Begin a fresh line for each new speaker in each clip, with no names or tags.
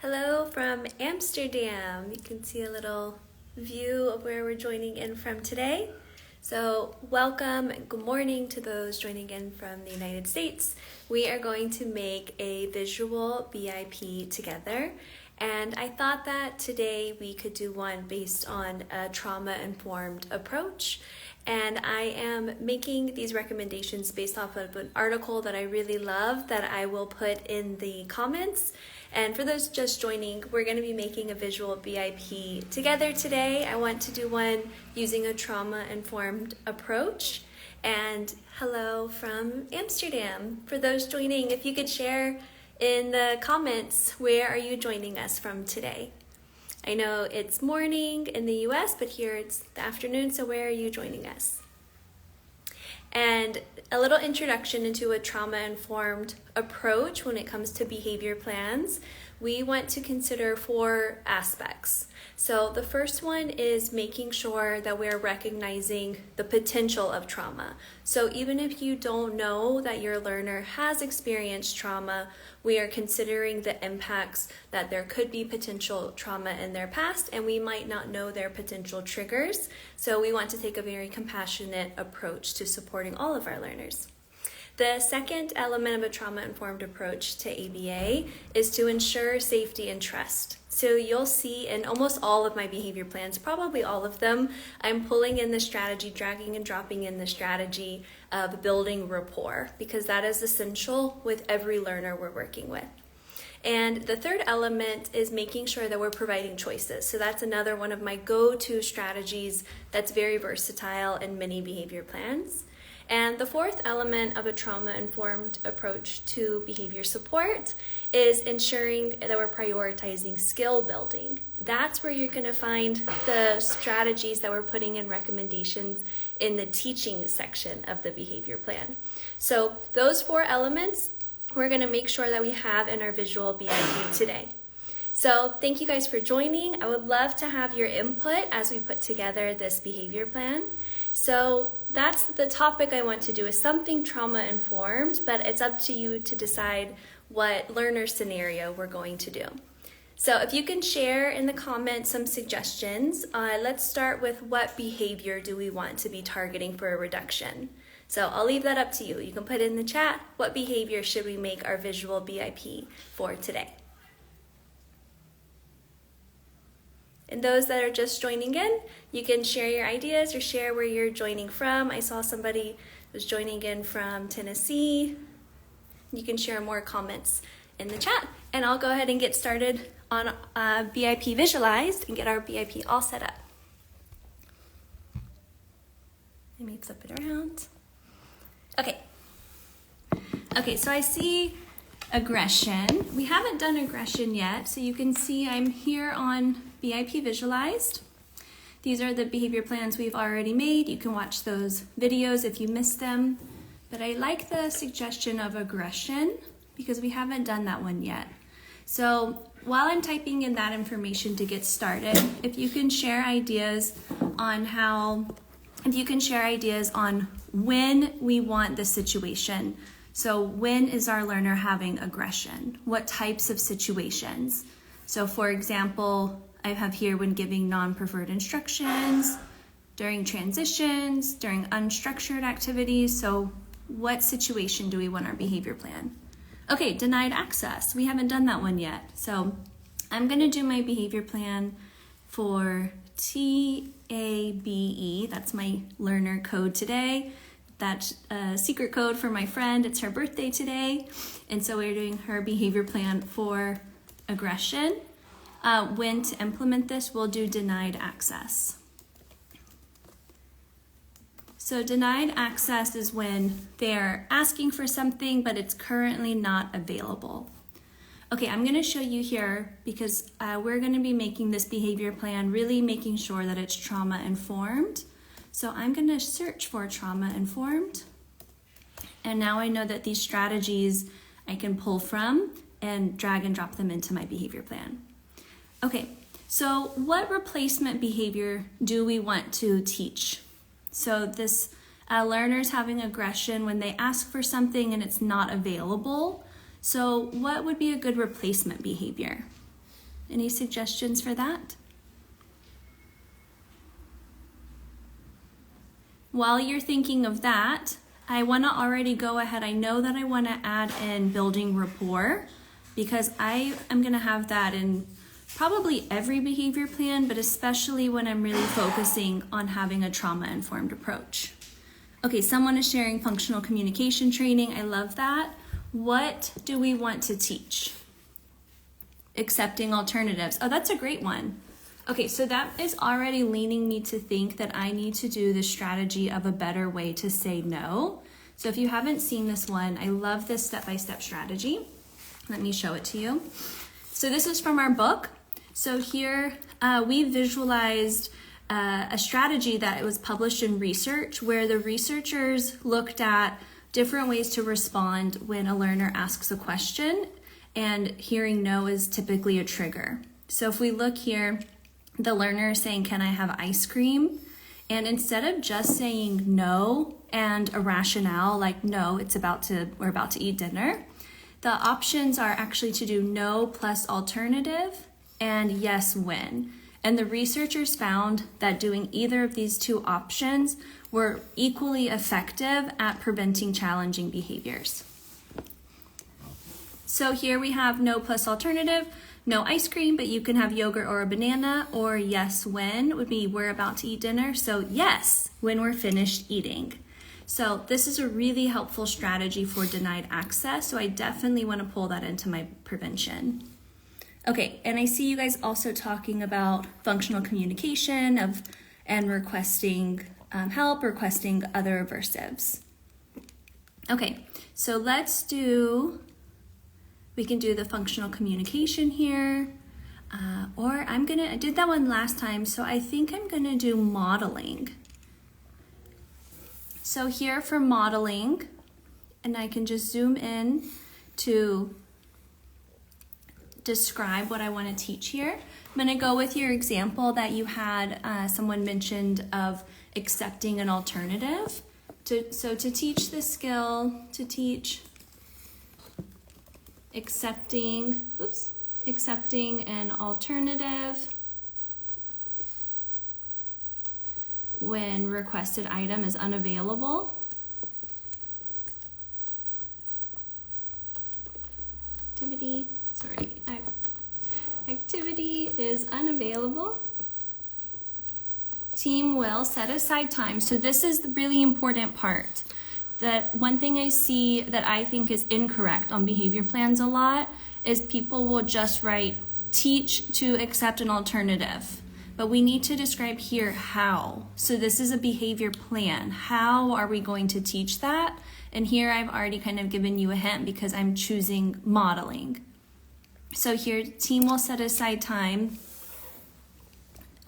Hello from Amsterdam. You can see a little view of where we're joining in from today. So welcome and good morning to those joining in from the United States. We are going to make a visual BIP together. And I thought that today we could do one based on a trauma-informed approach. And I am making these recommendations based off of an article that I really love that I will put in the comments. And for those just joining, we're going to be making a visual BIP together today. I want to do one using a trauma-informed approach. And hello from Amsterdam. For those joining, if you could share in the comments, where are you joining us from today? I know it's morning in the US, but here it's the afternoon, so where are you joining us? And a little introduction into a trauma-informed approach when it comes to behavior plans. We want to consider 4 aspects. So the first one is making sure that we're recognizing the potential of trauma. So even if you don't know that your learner has experienced trauma, we are considering the impacts that there could be potential trauma in their past, and we might not know their potential triggers. So we want to take a very compassionate approach to supporting all of our learners. The second element of a trauma-informed approach to ABA is to ensure safety and trust. So you'll see in almost all of my behavior plans, probably all of them, I'm pulling in the strategy, dragging and dropping in the strategy of building rapport, because that is essential with every learner we're working with. And the third element is making sure that we're providing choices. So that's another one of my go-to strategies that's very versatile in many behavior plans. And the fourth element of a trauma-informed approach to behavior support is ensuring that we're prioritizing skill building. That's where you're going to find the strategies that we're putting in recommendations in the teaching section of the behavior plan. So those 4 elements we're going to make sure that we have in our visual BIP today. So thank you guys for joining. I would love to have your input as we put together this behavior plan. So that's the topic I want to do, is something trauma-informed, but it's up to you to decide what learner scenario we're going to do. So if you can share in the comments some suggestions, let's start with what behavior do we want to be targeting for a reduction. So I'll leave that up to you. You can put in the chat, what behavior should we make our visual BIP for today? And those that are just joining in, you can share your ideas or share where you're joining from. I saw somebody was joining in from Tennessee. You can share more comments in the chat, and I'll go ahead and get started on BIP visualized and get our BIP all set up. Let me flip it around. Okay, so I see aggression. We haven't done aggression yet, so you can see I'm here on BIP visualized. These are the behavior plans we've already made. You can watch those videos if you missed them. But I like the suggestion of aggression because we haven't done that one yet. So while I'm typing in that information to get started, if you can share ideas on when we want the situation. So when is our learner having aggression? What types of situations? So for example, I have here when giving non-preferred instructions, during transitions, during unstructured activities. So what situation do we want our behavior plan? Okay, denied access. We haven't done that one yet. So I'm going to do my behavior plan for TABE. That's my learner code today. That's a secret code for my friend. It's her birthday today. And so we're doing her behavior plan for aggression. When to implement this, we'll do denied access. So denied access is when they're asking for something, but it's currently not available. Okay, I'm going to show you here because we're going to be making this behavior plan, really making sure that it's trauma-informed. So I'm going to search for trauma-informed. And now I know that these strategies I can pull from and drag and drop them into my behavior plan. Okay, so what replacement behavior do we want to teach? So this learner's having aggression when they ask for something and it's not available. So what would be a good replacement behavior? Any suggestions for that? While you're thinking of that, I want to already go ahead. I know that I want to add in building rapport because I am going to have that in probably every behavior plan, but especially when I'm really focusing on having a trauma-informed approach. Okay, someone is sharing functional communication training. I love that. What do we want to teach? Accepting alternatives. Oh, that's a great one. Okay, so that is already leaning me to think that I need to do the strategy of a better way to say no. So if you haven't seen this one, I love this step-by-step strategy. Let me show it to you. So this is from our book. So here we visualized a strategy that was published in research where the researchers looked at different ways to respond when a learner asks a question, and hearing no is typically a trigger. So if we look here, the learner is saying, "Can I have ice cream?" And instead of just saying no and a rationale like no, we're about to eat dinner, the options are actually to do no plus alternative and yes when. And the researchers found that doing either of these two options were equally effective at preventing challenging behaviors. So here we have no plus alternative, no ice cream, but you can have yogurt or a banana, or yes when would be we're about to eat dinner. So yes, when we're finished eating. So this is a really helpful strategy for denied access. So I definitely want to pull that into my prevention. Okay, and I see you guys also talking about functional communication and requesting help, requesting other aversives. Okay, so we can do the functional communication here, or I did that one last time, so I think I'm gonna do modeling. So here for modeling, and I can just zoom in to describe what I want to teach here. I'm going to go with your example that you had, someone mentioned of accepting an alternative. So to teach the skill, to teach accepting an alternative when requested item is unavailable. Activity is unavailable. Team will set aside time. So this is the really important part. That one thing I see that I think is incorrect on behavior plans a lot is people will just write teach to accept an alternative. But we need to describe here how. So this is a behavior plan. How are we going to teach that? And here I've already kind of given you a hint because I'm choosing modeling. So here, team will set aside time.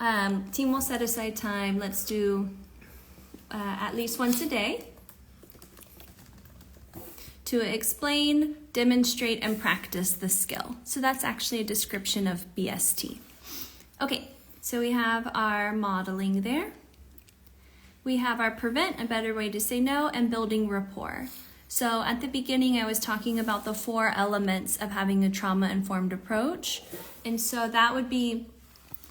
Let's do at least once a day to explain, demonstrate, and practice the skill. So that's actually a description of BST. Okay, so we have our modeling there. We have our prevent, a better way to say no, and building rapport. So at the beginning, I was talking about the 4 elements of having a trauma-informed approach. And so that would be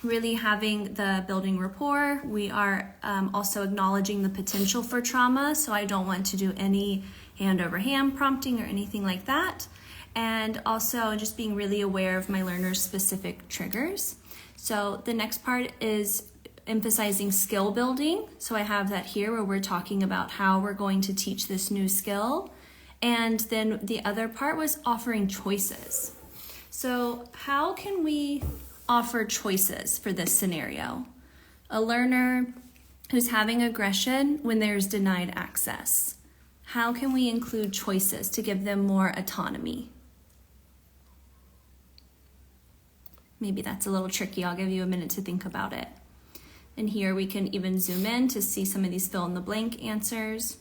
really having the building rapport. We are also acknowledging the potential for trauma. So I don't want to do any hand over hand prompting or anything like that. And also just being really aware of my learners' specific triggers. So the next part is emphasizing skill building. So I have that here where we're talking about how we're going to teach this new skill. And then the other part was offering choices. So how can we offer choices for this scenario? A learner who's having aggression when there's denied access. How can we include choices to give them more autonomy? Maybe that's a little tricky. I'll give you a minute to think about it. And here we can even zoom in to see some of these fill in the blank answers.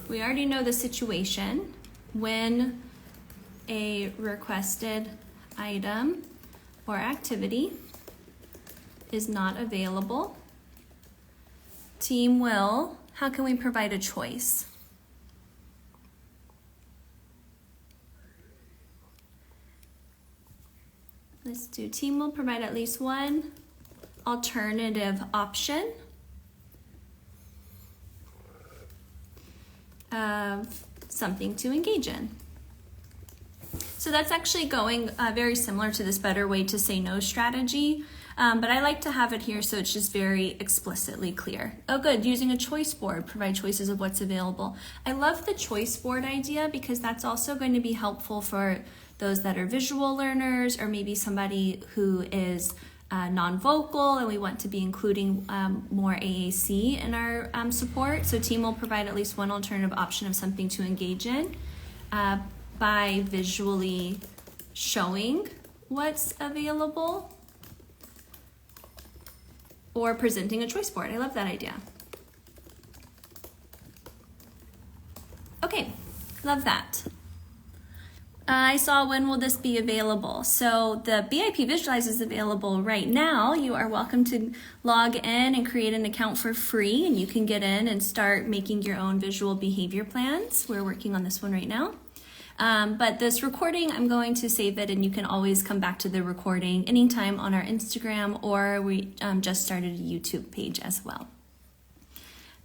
We already know the situation when a requested item or activity is not available. Team will, how can we provide a choice? Let's do team will provide at least one alternative option of something to engage in. So that's actually going very similar to this better way to say no strategy, but I like to have it here so it's just very explicitly clear. Oh good, using a choice board, provide choices of what's available. I love the choice board idea because that's also going to be helpful for those that are visual learners or maybe somebody who is non-vocal and we want to be including more AAC in our support. So team will provide at least one alternative option of something to engage in by visually showing what's available or presenting a choice board. I love that idea. Okay, love that. I saw when will this be available. So the BIP Visualize is available right now. You are welcome to log in and create an account for free, and you can get in and start making your own visual behavior plans. We're working on this one right now. But this recording, I'm going to save it, and you can always come back to the recording anytime on our Instagram, or we just started a YouTube page as well.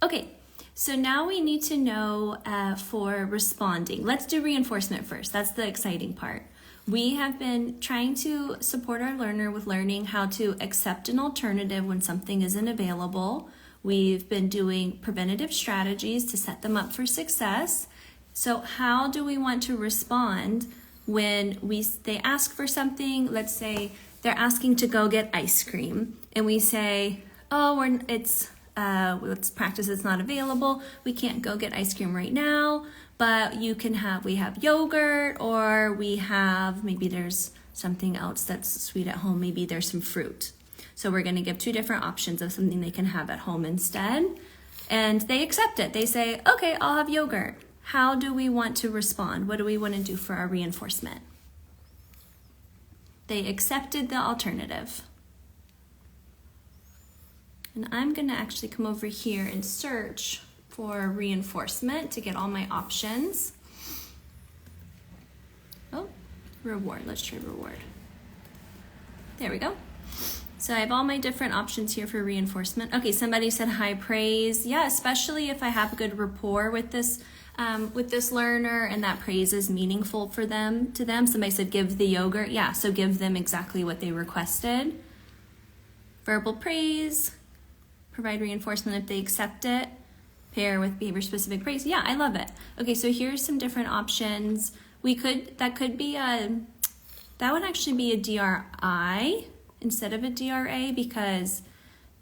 Okay. So now we need to know for responding. Let's do reinforcement first. That's the exciting part. We have been trying to support our learner with learning how to accept an alternative when something isn't available. We've been doing preventative strategies to set them up for success. So how do we want to respond when they ask for something? Let's say they're asking to go get ice cream and we say, oh, let's practice it's not available. We can't go get ice cream right now, but we have yogurt, or maybe there's something else that's sweet at home. Maybe there's some fruit. So we're going to give two different options of something they can have at home instead. And they accept it. They say, okay, I'll have yogurt. How do we want to respond? What do we want to do for our reinforcement? They accepted the alternative. And I'm going to actually come over here and search for reinforcement to get all my options. Oh, reward. Let's try reward. There we go. So I have all my different options here for reinforcement. Okay, somebody said high praise. Yeah, especially if I have a good rapport with this learner and that praise is meaningful to them. Somebody said give the yogurt. Yeah, so give them exactly what they requested. Verbal praise. Provide reinforcement if they accept it. Pair with behavior-specific praise. Yeah, I love it. Okay, so here's some different options. That would actually be a DRI instead of a DRA because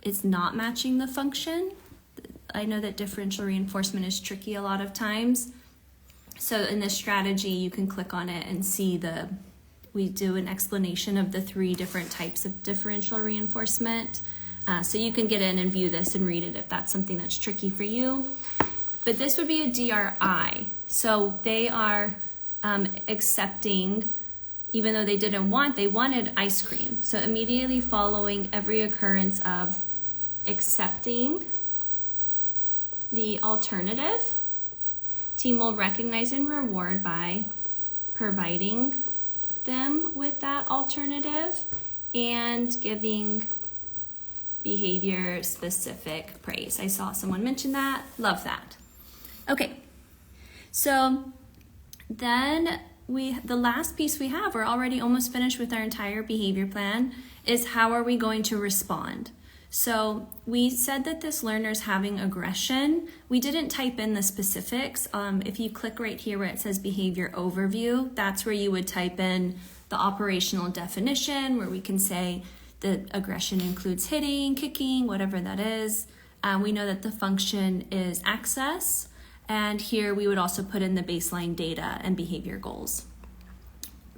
it's not matching the function. I know that differential reinforcement is tricky a lot of times. So in this strategy, you can click on it and see we do an explanation of the 3 different types of differential reinforcement. So you can get in and view this and read it if that's something that's tricky for you. But this would be a DRI. So they are accepting, even though they wanted ice cream. So immediately following every occurrence of accepting the alternative, team will recognize and reward by providing them with that alternative and giving behavior specific praise. I saw someone mention that. Love that. Okay. So then the last piece we have, we're already almost finished with our entire behavior plan, is how are we going to respond? So we said that this learner's having aggression. We didn't type in the specifics. If you click right here where it says behavior overview, that's where you would type in the operational definition where we can say the aggression includes hitting, kicking, whatever that is. We know that the function is access. And here we would also put in the baseline data and behavior goals.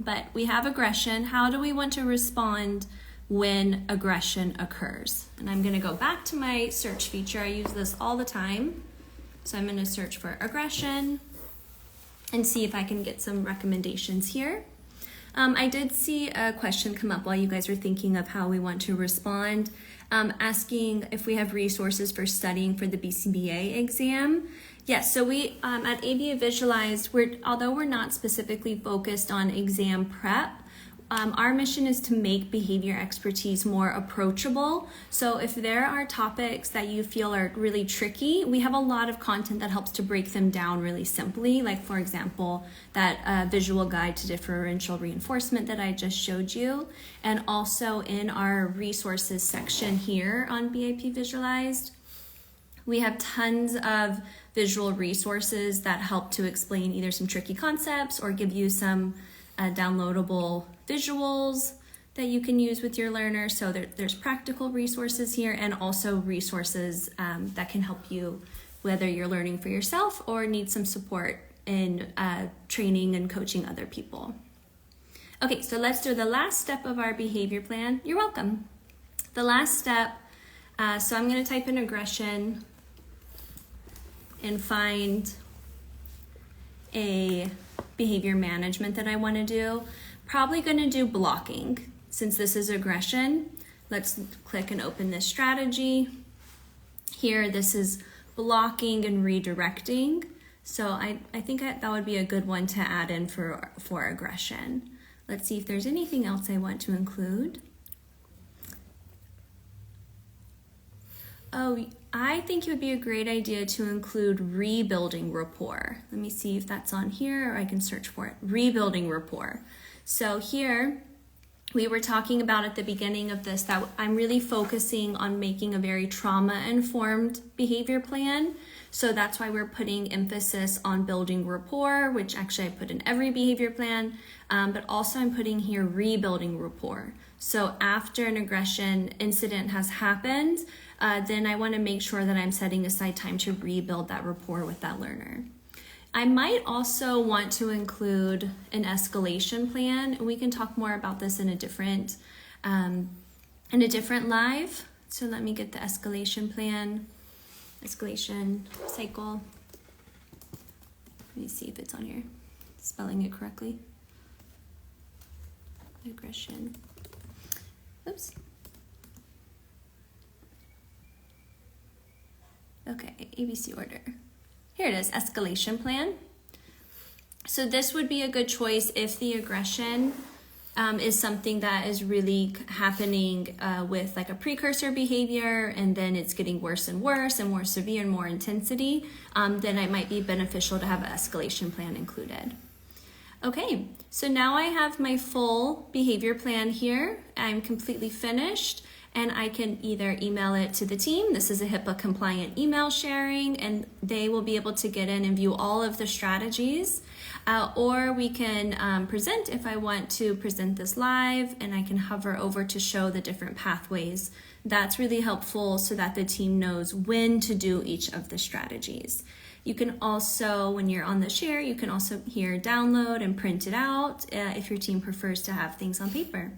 But we have aggression. How do we want to respond when aggression occurs? And I'm going to go back to my search feature. I use this all the time. So I'm going to search for aggression and see if I can get some recommendations here. I did see a question come up while you guys were thinking of how we want to respond, asking if we have resources for studying for the BCBA exam. Yes, so we at ABA Visualized, although we're not specifically focused on exam prep, our mission is to make behavior expertise more approachable. So if there are topics that you feel are really tricky, we have a lot of content that helps to break them down really simply. Like for example, that visual guide to differential reinforcement that I just showed you. And also in our resources section here on BIP Visualized, we have tons of visual resources that help to explain either some tricky concepts or give you some downloadable visuals that you can use with your learners. So there's practical resources here and also resources that can help you whether you're learning for yourself or need some support in training and coaching other people. Okay, so let's do the last step of our behavior plan. You're welcome. The last step, so I'm going to type in aggression and find a behavior management that I want to do. Probably going to do blocking since this is aggression. Let's click and open this strategy. Here, this is blocking and redirecting. So I think that would be a good one to add in for aggression. Let's see if there's anything else I want to include. Oh, I think it would be a great idea to include rebuilding rapport. Let me see if that's on here or I can search for it. Rebuilding rapport. So here, we were talking about at the beginning of this that I'm really focusing on making a very trauma-informed behavior plan. So that's why we're putting emphasis on building rapport, which actually I put in every behavior plan, but also I'm putting here rebuilding rapport. So after an aggression incident has happened, then I want to make sure that I'm setting aside time to rebuild that rapport with that learner. I might also want to include an escalation plan, and we can talk more about this in a different live. So let me get the escalation plan, escalation cycle. Let me see if it's on here, spelling it correctly. Aggression. Oops. Okay, ABC order. Here it is, escalation plan. So this would be a good choice if the aggression is something that is really happening with like a precursor behavior and then it's getting worse and worse and more severe and more intensity, then it might be beneficial to have an escalation plan included. Okay, so now I have my full behavior plan here. I'm completely finished. And I can either email it to the team. This is a HIPAA compliant email sharing, and they will be able to get in and view all of the strategies. Or we can present if I want to present this live, and I can hover over to show the different pathways. That's really helpful so that the team knows when to do each of the strategies. You can also, when you're on the share, you can also here download and print it out if your team prefers to have things on paper.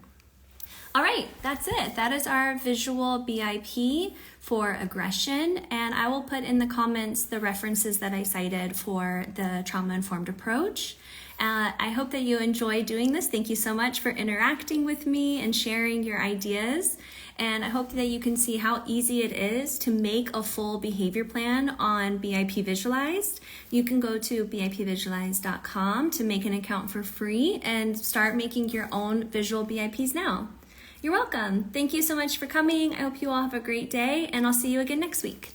All right, that's it. That is our visual BIP for aggression, and I will put in the comments the references that I cited for the trauma-informed approach. I hope that you enjoy doing this. Thank you so much for interacting with me and sharing your ideas, and I hope that you can see how easy it is to make a full behavior plan on BIP Visualized. You can go to bipvisualized.com to make an account for free and start making your own visual BIPs now. You're welcome. Thank you so much for coming. I hope you all have a great day, and I'll see you again next week.